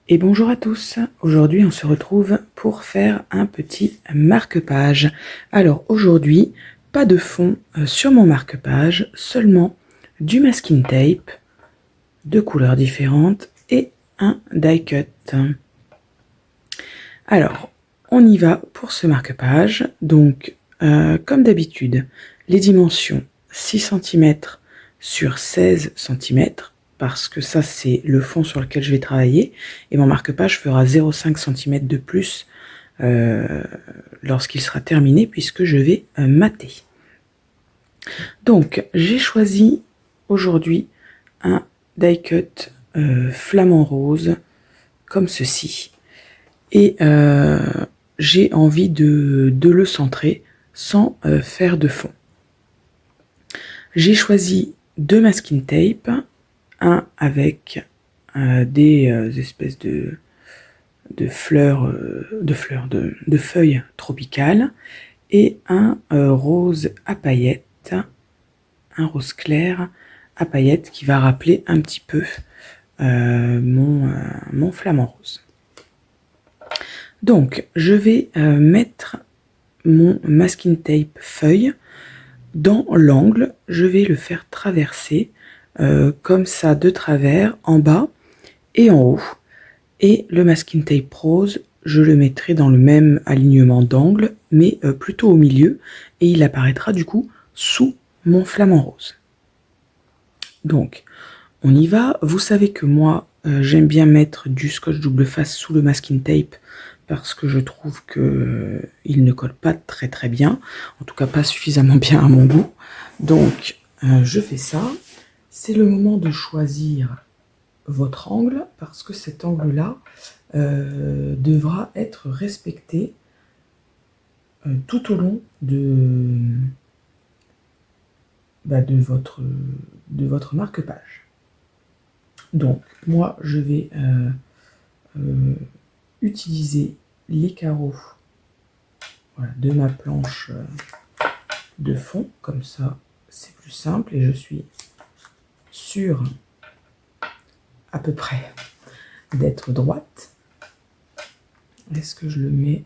Et bonjour à tous, aujourd'hui on se retrouve pour faire un petit marque-page. Alors aujourd'hui, pas de fond sur mon marque-page, seulement du masking tape, de couleurs différentes et un die cut. Alors, on y va pour ce marque-page. Donc, comme d'habitude, les dimensions 6 cm sur 16 cm, parce que ça, c'est le fond sur lequel je vais travailler. Et mon marque-page fera 0,5 cm de plus lorsqu'il sera terminé, puisque je vais mater. Donc, j'ai choisi aujourd'hui un die cut flamant rose, comme ceci. Et j'ai envie de le centrer sans faire de fond. J'ai choisi deux masking tape, un avec des espèces de feuilles tropicales et un rose à paillettes, un rose clair à paillettes qui va rappeler un petit peu mon flamant rose. Donc, je vais mettre mon masking tape feuille dans l'angle. Je vais le faire traverser comme ça de travers, en bas et en haut. Et le masking tape rose, je le mettrai dans le même alignement d'angle, mais plutôt au milieu. Et il apparaîtra du coup sous mon flamant rose. Donc, on y va. Vous savez que moi, j'aime bien mettre du scotch double face sous le masking tape parce que je trouve que il ne colle pas très très bien, en tout cas pas suffisamment bien à mon goût. Donc je fais ça. C'est le moment de choisir votre angle parce que cet angle-là devra être respecté tout au long de votre marque-page. Donc moi je vais utiliser les carreaux de ma planche de fond, comme ça c'est plus simple et je suis sûre à peu près d'être droite. Est-ce que je le mets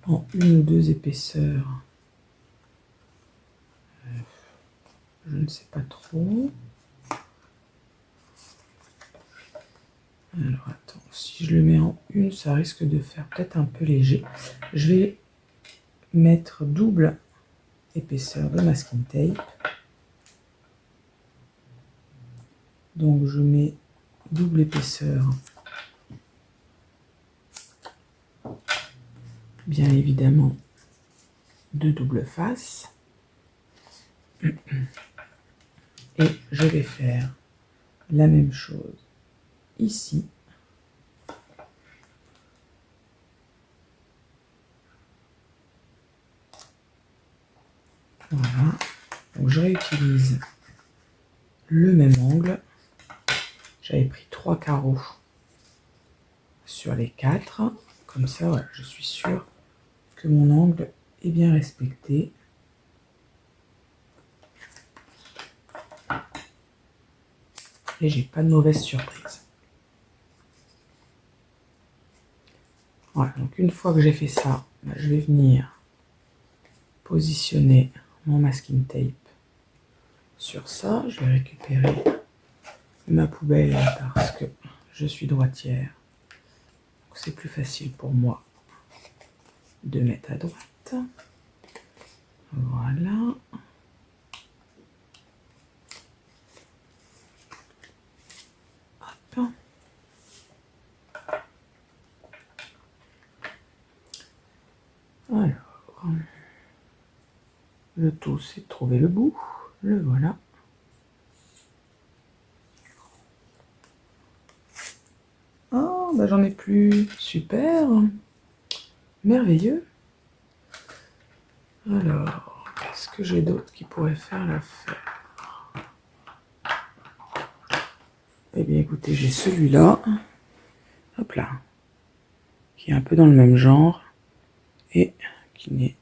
en une ou deux épaisseurs? Je ne sais pas trop. Alors attends, si je le mets en une, ça risque de faire peut-être un peu léger. Je vais mettre double épaisseur de masking tape. Donc je mets double épaisseur, bien évidemment, de double face. Et je vais faire la même chose ici. Voilà. Donc je réutilise le même angle. J'avais pris 3 carreaux sur les 4. Comme ça, voilà, je suis sûre que mon angle est bien respecté. Et j'ai pas de mauvaise surprise. Voilà, donc une fois que j'ai fait ça, je vais venir positionner mon masking tape sur ça. Je vais récupérer ma poubelle parce que je suis droitière. C'est plus facile pour moi de mettre à droite. Voilà. Hop. Alors, le tout c'est de trouver le bout. Le voilà. Oh, bah j'en ai plus. Super. Merveilleux. Alors, qu'est-ce que j'ai d'autre qui pourrait faire l'affaire? Eh bien, écoutez, j'ai celui-là. Hop là. Qui est un peu dans le même genre. Et qui n'est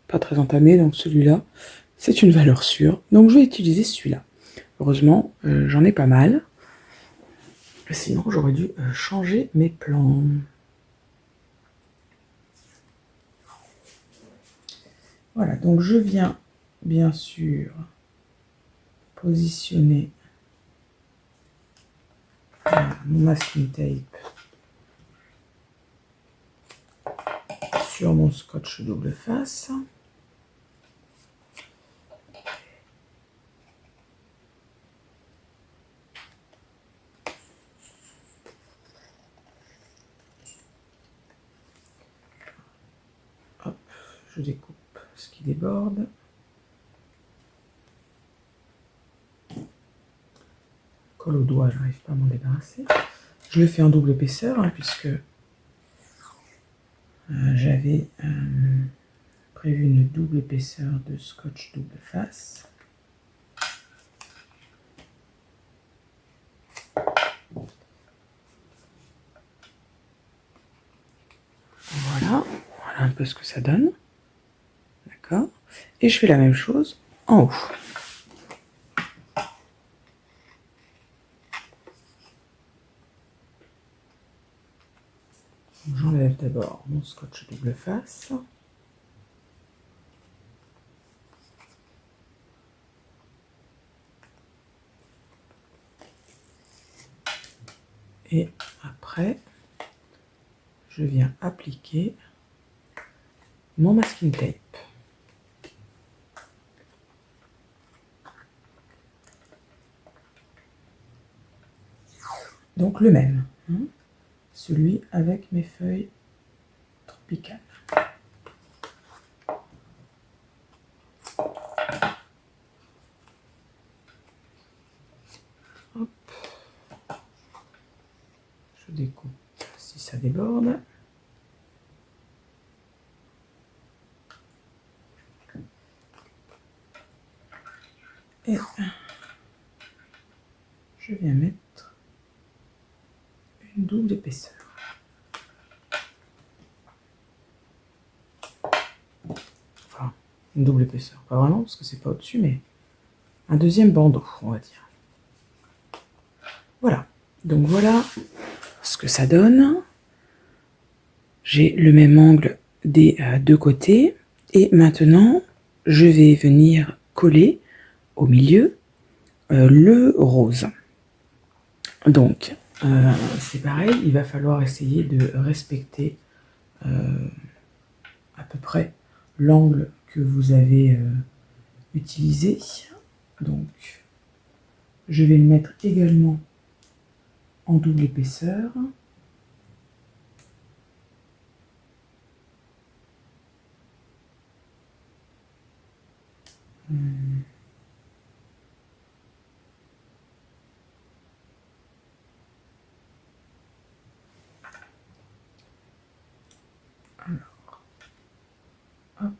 pas très entamé. Donc celui-là, c'est une valeur sûre. Donc je vais utiliser celui-là. Heureusement, j'en ai pas mal. Sinon, j'aurais dû changer mes plans. Voilà, donc je viens bien sûr positionner mon masking tape sur mon scotch double face. Hop, je découpe ce qui déborde. Colle au doigt, j'arrive pas à m'en débarrasser. Je le fais en double épaisseur, hein, puisque j'avais prévu une double épaisseur de scotch double face. Voilà, voilà un peu ce que ça donne. D'accord. Et je fais la même chose en haut. J'enlève d'abord mon scotch double face. Et après, je viens appliquer mon masking tape. Donc le même, hein, celui avec mes feuilles tropicales. Hop. Je découpe si ça déborde. Et je viens mettre une double épaisseur. Enfin, une double épaisseur, pas vraiment parce que c'est pas au-dessus, mais un deuxième bandeau, on va dire. Voilà, donc voilà ce que ça donne. J'ai le même angle des deux côtés. Et maintenant, je vais venir coller au milieu le rose. Donc, c'est pareil, il va falloir essayer de respecter à peu près l'angle que vous avez utilisé. Donc, je vais le mettre également en double épaisseur. Alors, hop,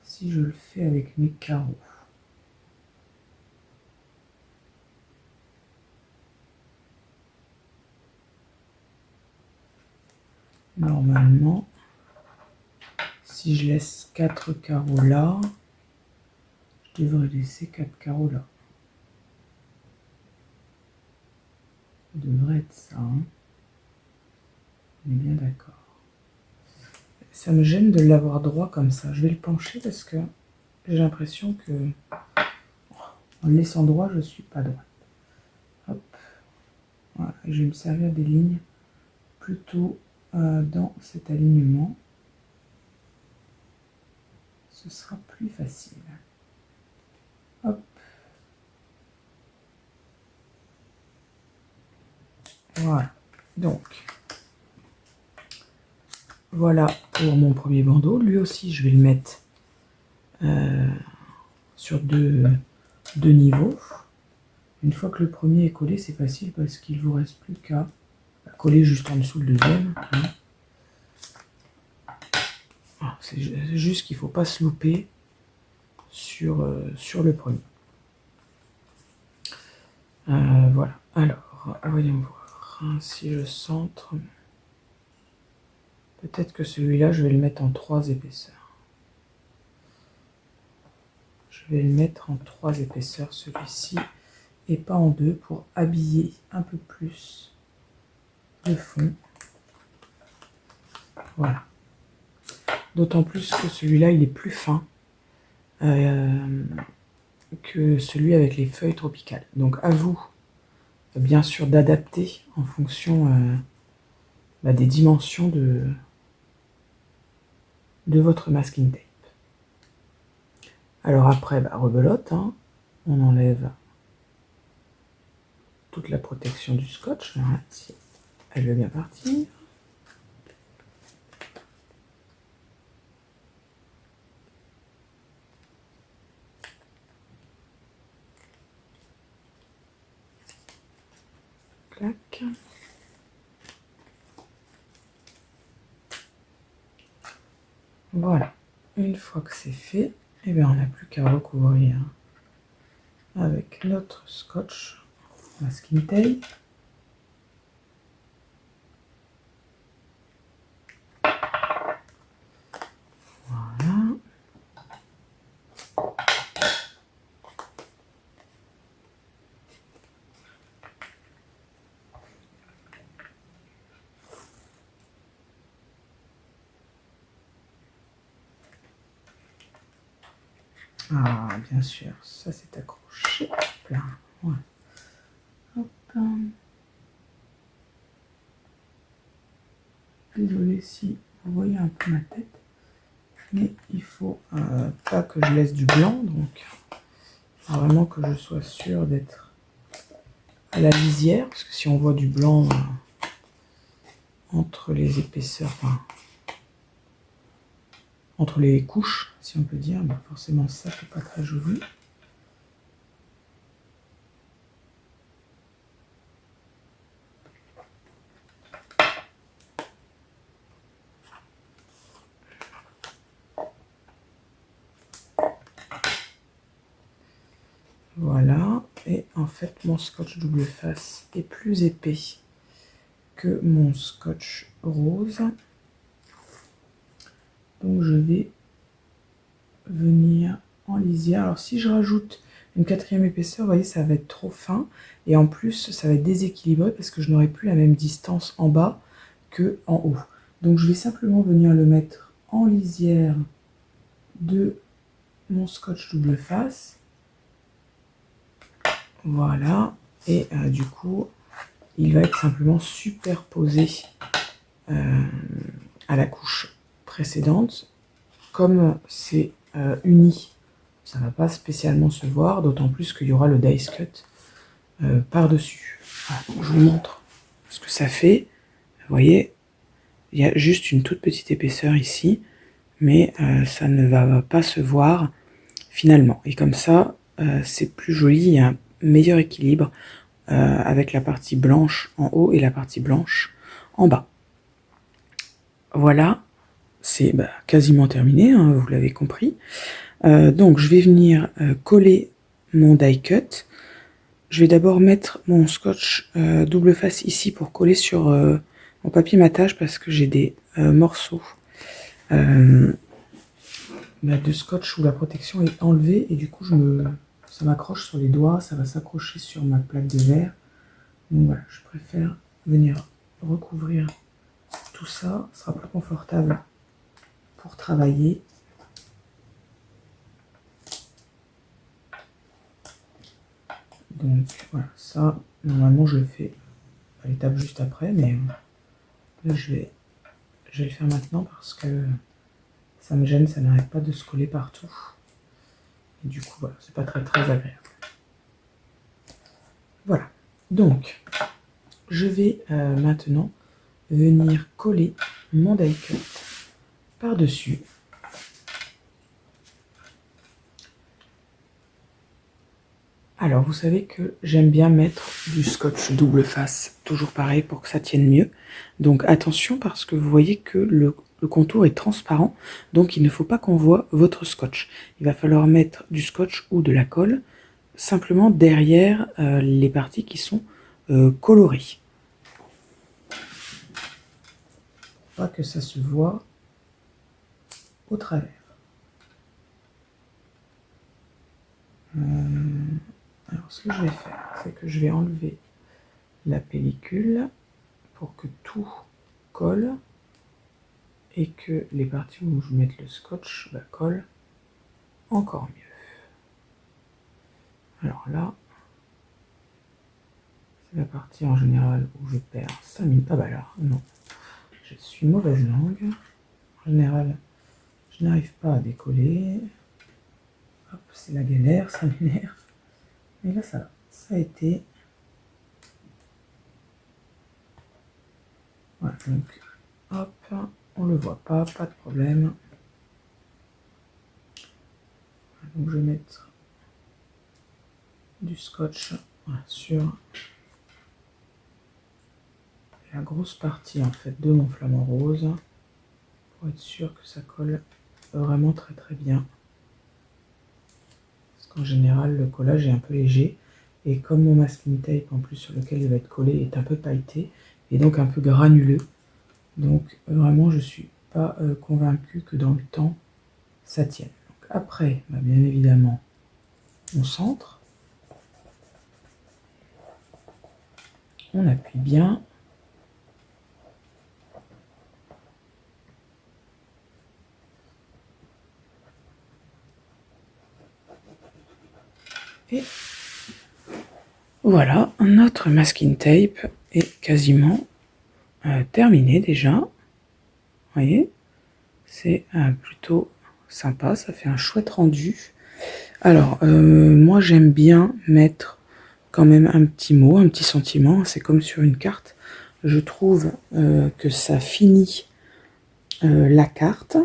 si je le fais avec mes carreaux, normalement, si je laisse 4 carreaux là, je devrais laisser 4 carreaux là. Ça devrait être ça, hein. On est bien d'accord. Ça me gêne de l'avoir droit comme ça. Je vais le pencher parce que j'ai l'impression que en le laissant droit, je ne suis pas droite. Hop. Voilà. Je vais me servir des lignes plutôt dans cet alignement. Ce sera plus facile. Hop. Voilà. Donc, voilà pour mon premier bandeau. Lui aussi, je vais le mettre sur deux niveaux. Une fois que le premier est collé, c'est facile parce qu'il ne vous reste plus qu'à coller juste en dessous le deuxième. Ah, c'est juste qu'il ne faut pas se louper sur le premier. Voilà. Alors, voyons voir. Si je centre, peut-être que celui-là, je vais le mettre en 3 épaisseurs. Je vais le mettre en 3 épaisseurs, celui-ci. et pas en deux pour habiller un peu plus le fond. Voilà. D'autant plus que celui-là, il est plus fin que celui avec les feuilles tropicales. Donc à vous, bien sûr, d'adapter en fonction des dimensions de votre masking tape. Alors après, rebelote, hein, on enlève toute la protection du scotch. Voilà, si elle veut bien partir. Clac. Voilà. Une fois que c'est fait, eh bien, on n'a plus qu'à recouvrir avec notre scotch masking tape. Voilà. Ah, bien sûr, ça c'est accroché. Là. Voilà. Hop. Désolée si vous voyez un peu ma tête, mais il faut pas que je laisse du blanc, donc vraiment que je sois sûre d'être à la lisière, parce que si on voit du blanc entre les épaisseurs, enfin, entre les couches, si on peut dire, forcément ça c'est pas très joli. Voilà, et en fait mon scotch double face est plus épais que mon scotch rose. Donc je vais venir en lisière. Alors si je rajoute une quatrième épaisseur, vous voyez, ça va être trop fin. Et en plus, ça va être déséquilibré parce que je n'aurai plus la même distance en bas que en haut. Donc je vais simplement venir le mettre en lisière de mon scotch double face. Voilà. Et du coup, il va être simplement superposé à la couche précédente. Comme c'est uni, ça ne va pas spécialement se voir, d'autant plus qu'il y aura le dice cut par-dessus. Voilà, je vous montre ce que ça fait. Vous voyez, il y a juste une toute petite épaisseur ici, mais ça ne va pas se voir finalement. Et comme ça, c'est plus joli, il y a un meilleur équilibre avec la partie blanche en haut et la partie blanche en bas. Voilà, c'est quasiment terminé, hein, vous l'avez compris. Donc je vais venir coller mon die cut. Je vais d'abord mettre mon scotch double face ici pour coller sur mon papier matage parce que j'ai des morceaux de scotch où la protection est enlevée et du coup ça m'accroche sur les doigts, ça va s'accrocher sur ma plaque de verre. Donc voilà, je préfère venir recouvrir tout ça, ce sera plus confortable pour travailler. Donc voilà, ça, normalement je le fais à l'étape juste après, mais là je vais le faire maintenant parce que ça me gêne, ça n'arrête pas de se coller partout. Et du coup, voilà, c'est pas très agréable. Voilà, donc je vais maintenant venir coller mon die cut par-dessus. Alors, vous savez que j'aime bien mettre du scotch double face, toujours pareil pour que ça tienne mieux. Donc attention parce que vous voyez que le contour est transparent, donc il ne faut pas qu'on voit votre scotch. Il va falloir mettre du scotch ou de la colle simplement derrière les parties qui sont colorées. Pas que ça se voit au travers. Alors ce que je vais faire, c'est que je vais enlever la pellicule pour que tout colle et que les parties où je mette le scotch collent encore mieux. Alors là, c'est la partie en général où je perds 5 minutes. Ah bah là, non, je suis mauvaise langue. En général, je n'arrive pas à décoller. Hop, c'est la galère, ça m'énerve. Mais là, ça a été. Voilà, donc, hop, on le voit pas de problème. Donc, je vais mettre du scotch sur la grosse partie en fait de mon flamant rose pour être sûr que ça colle vraiment très très bien. Parce qu'en général, le collage est un peu léger. Et comme mon masking tape en plus sur lequel il va être collé est un peu pailleté et donc un peu granuleux, donc vraiment je suis pas convaincue que dans le temps ça tienne. Donc, après, bien évidemment, on centre, on appuie bien. Et voilà, notre masking tape est quasiment terminé déjà. Vous voyez, c'est plutôt sympa, ça fait un chouette rendu. Alors, moi j'aime bien mettre quand même un petit mot, un petit sentiment, c'est comme sur une carte. Je trouve que ça finit la carte.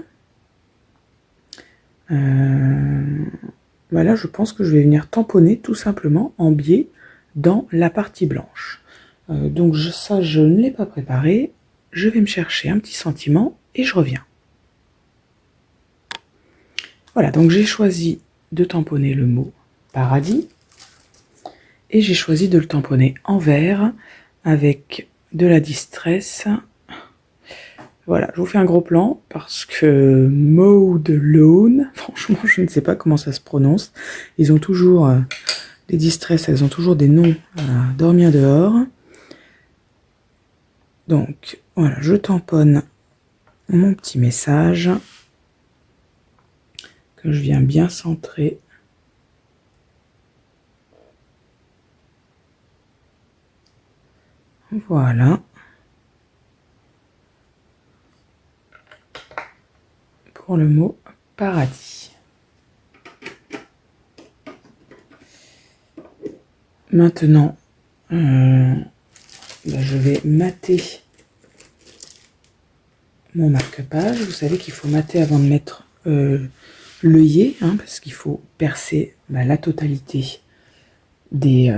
Voilà, je pense que je vais venir tamponner tout simplement en biais dans la partie blanche. Donc ça, je ne l'ai pas préparé. Je vais me chercher un petit sentiment et je reviens. Voilà, donc j'ai choisi de tamponner le mot paradis et j'ai choisi de le tamponner en vert avec de la distress. Voilà, je vous fais un gros plan parce que Mode Lone, franchement, je ne sais pas comment ça se prononce. Ils ont toujours, les distress, elles ont toujours des noms à dormir dehors. Donc, voilà, je tamponne mon petit message que je viens bien centrer. Voilà. Pour le mot paradis. Maintenant, je vais mater mon marque-page. Vous savez qu'il faut mater avant de mettre l'œillet, parce qu'il faut percer la totalité des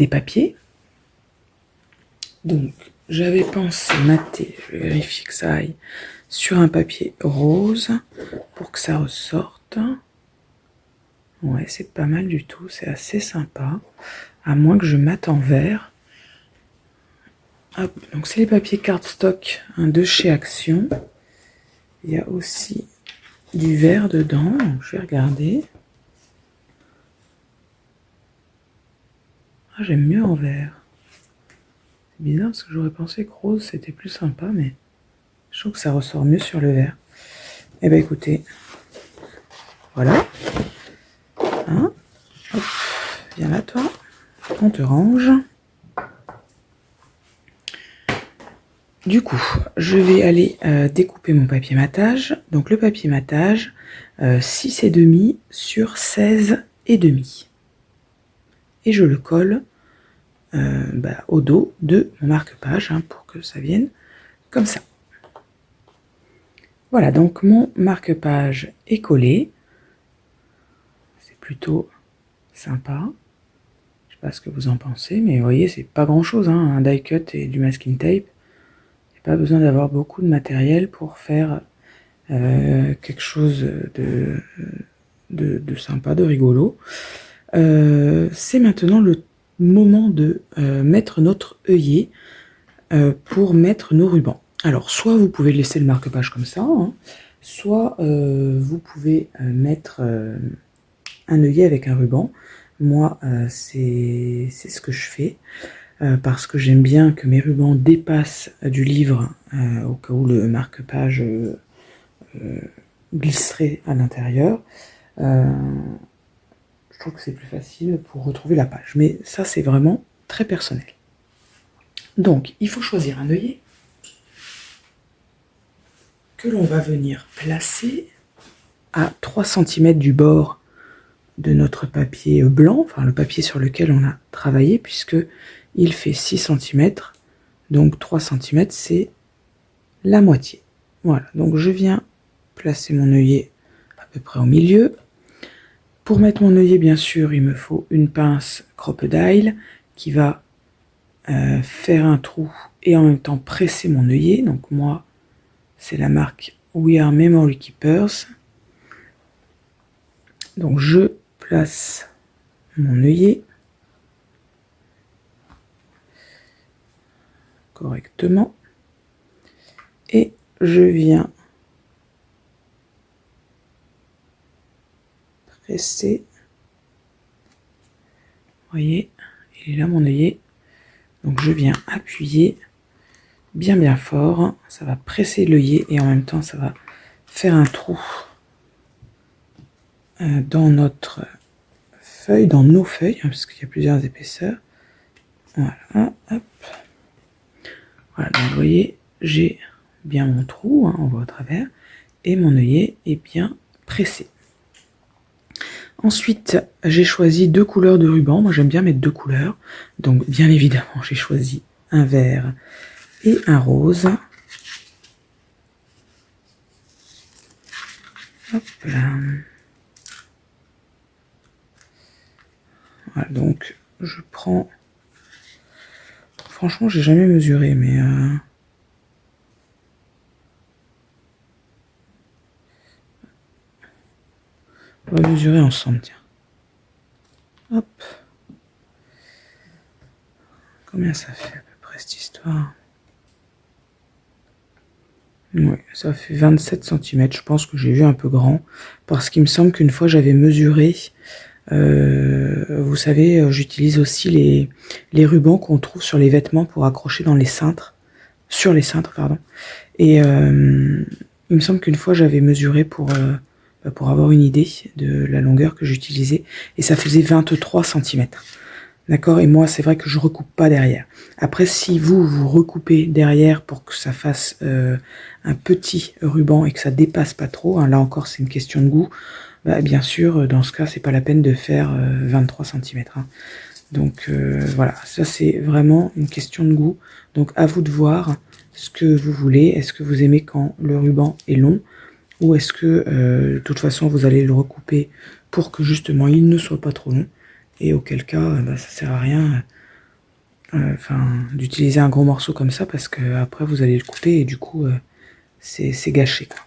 papiers. Donc, j'avais pensé mater, je vais vérifier que ça aille, sur un papier rose pour que ça ressorte. Ouais, c'est pas mal du tout, c'est assez sympa, à moins que je mate en vert. Hop, donc c'est les papiers cardstock de chez Action. Il y a aussi du vert dedans, donc je vais regarder. Ah, j'aime mieux en vert. C'est bizarre parce que j'aurais pensé que rose c'était plus sympa, mais je trouve que ça ressort mieux sur le vert. Eh ben écoutez, voilà. Hop, viens là toi, on te range. Du coup, je vais aller découper mon papier matage. Donc le papier matage, 6,5 sur 16,5. Et je le colle au dos de mon marque-page pour que ça vienne comme ça. Voilà, donc mon marque-page est collé. C'est plutôt sympa. Je sais pas ce que vous en pensez, mais vous voyez, c'est pas grand-chose, un die cut et du masking tape. Pas besoin d'avoir beaucoup de matériel pour faire quelque chose de sympa, de rigolo. C'est maintenant le moment de mettre notre œillet pour mettre nos rubans. Alors, soit vous pouvez laisser le marque-page comme ça, soit vous pouvez mettre un œillet avec un ruban. Moi, c'est ce que je fais. Parce que j'aime bien que mes rubans dépassent du livre au cas où le marque-page glisserait à l'intérieur. Je trouve que c'est plus facile pour retrouver la page. Mais ça, c'est vraiment très personnel. Donc, il faut choisir un œillet que l'on va venir placer à 3 cm du bord de notre papier blanc, enfin le papier sur lequel on a travaillé, puisque il fait 6 cm, donc 3 cm c'est la moitié. Voilà, donc je viens placer mon œillet à peu près au milieu. Pour mettre mon œillet, bien sûr, il me faut une pince Crocodile qui va faire un trou et en même temps presser mon œillet. Donc moi, c'est la marque We Are Memory Keepers. Donc je place mon œillet correctement et je viens presser. Vous voyez, il est là mon œillet. Donc je viens appuyer bien fort, ça va presser l'œillet et en même temps ça va faire un trou dans notre feuille, dans nos feuilles, parce qu'il y a plusieurs épaisseurs. Voilà, hop. Voilà, donc vous voyez, j'ai bien mon trou, on voit au travers, et mon œillet est bien pressé. Ensuite, j'ai choisi 2 couleurs de ruban. Moi, j'aime bien mettre 2 couleurs. Donc, bien évidemment, j'ai choisi un vert et un rose. Hop là. Voilà, donc, je prends... Franchement, j'ai jamais mesuré, mais... On va mesurer ensemble, tiens. Hop. Combien ça fait à peu près cette histoire? Oui, ça fait 27 cm. Je pense que j'ai vu un peu grand. Parce qu'il me semble qu'une fois j'avais mesuré. Vous savez, j'utilise aussi les rubans qu'on trouve sur les vêtements pour accrocher dans les cintres. Sur les cintres, pardon. Et il me semble qu'une fois j'avais mesuré pour avoir une idée de la longueur que j'utilisais. Et ça faisait 23 cm. D'accord? Et moi, c'est vrai que je recoupe pas derrière. Après, si vous recoupez derrière pour que ça fasse un petit ruban et que ça dépasse pas trop, là encore, c'est une question de goût, bah, bien sûr, dans ce cas, c'est pas la peine de faire 23 cm. Donc voilà, ça c'est vraiment une question de goût. Donc à vous de voir ce que vous voulez. Est-ce que vous aimez quand le ruban est long? Ou est-ce que de toute façon vous allez le recouper pour que justement il ne soit pas trop long? Et auquel cas, ça sert à rien d'utiliser un gros morceau comme ça parce que après vous allez le couper et du coup c'est gâché, quoi.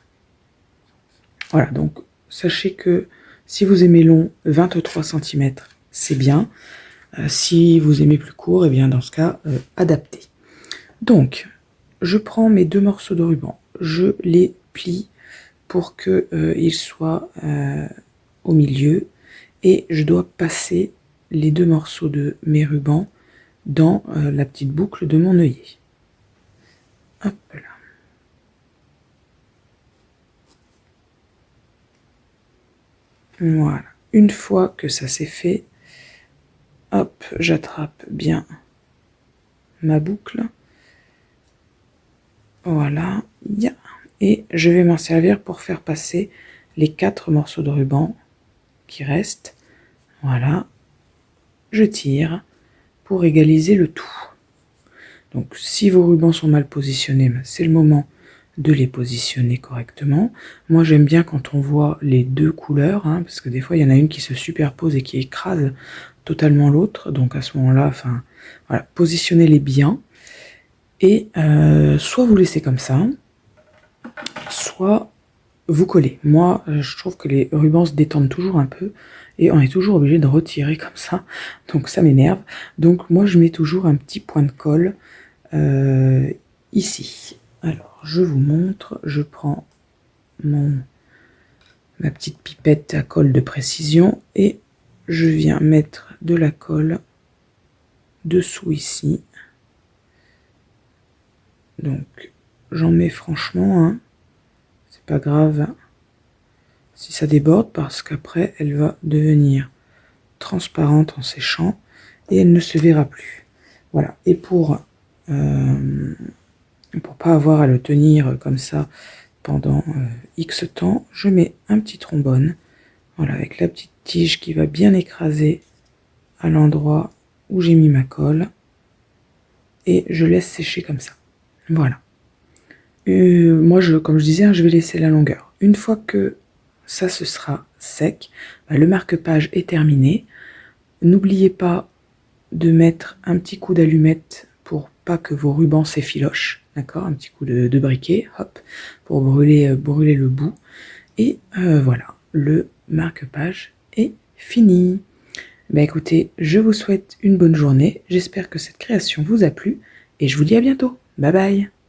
Voilà, donc sachez que si vous aimez long, 23 cm c'est bien. Si vous aimez plus court, et bien dans ce cas, adaptez. Donc, je prends mes 2 morceaux de ruban, je les plie pour qu'ils soient au milieu et je dois passer les 2 morceaux de mes rubans dans la petite boucle de mon œillet. Hop là. Voilà. Une fois que ça c'est fait, hop, j'attrape bien ma boucle. Voilà. Et je vais m'en servir pour faire passer les 4 morceaux de ruban qui restent. Voilà. Je tire pour égaliser le tout. Donc si vos rubans sont mal positionnés, c'est le moment de les positionner correctement. Moi j'aime bien quand on voit les 2 couleurs, parce que des fois il y en a une qui se superpose et qui écrase totalement l'autre. Donc à ce moment-là, voilà, positionnez-les bien. Et soit vous laissez comme ça, soit vous collez. Moi je trouve que les rubans se détendent toujours un peu et on est toujours obligé de retirer comme ça, donc ça m'énerve. Donc moi je mets toujours un petit point de colle ici. Alors je vous montre, je prends ma petite pipette à colle de précision et je viens mettre de la colle dessous ici. Donc j'en mets franchement, hein. C'est pas grave si ça déborde parce qu'après elle va devenir transparente en séchant et elle ne se verra plus. Voilà, et pour pas avoir à le tenir comme ça pendant X temps, je mets un petit trombone, voilà, avec la petite tige qui va bien écraser à l'endroit où j'ai mis ma colle et je laisse sécher comme ça. Voilà. Moi, comme je disais, je vais laisser la longueur. Une fois que ça se sera sec, le marque-page est terminé. N'oubliez pas de mettre un petit coup d'allumette pour pas que vos rubans s'effilochent, d'accord, un petit coup de briquet, hop, pour brûler le bout. Et voilà, le marque-page est fini. Écoutez, je vous souhaite une bonne journée, j'espère que cette création vous a plu, et je vous dis à bientôt. Bye bye.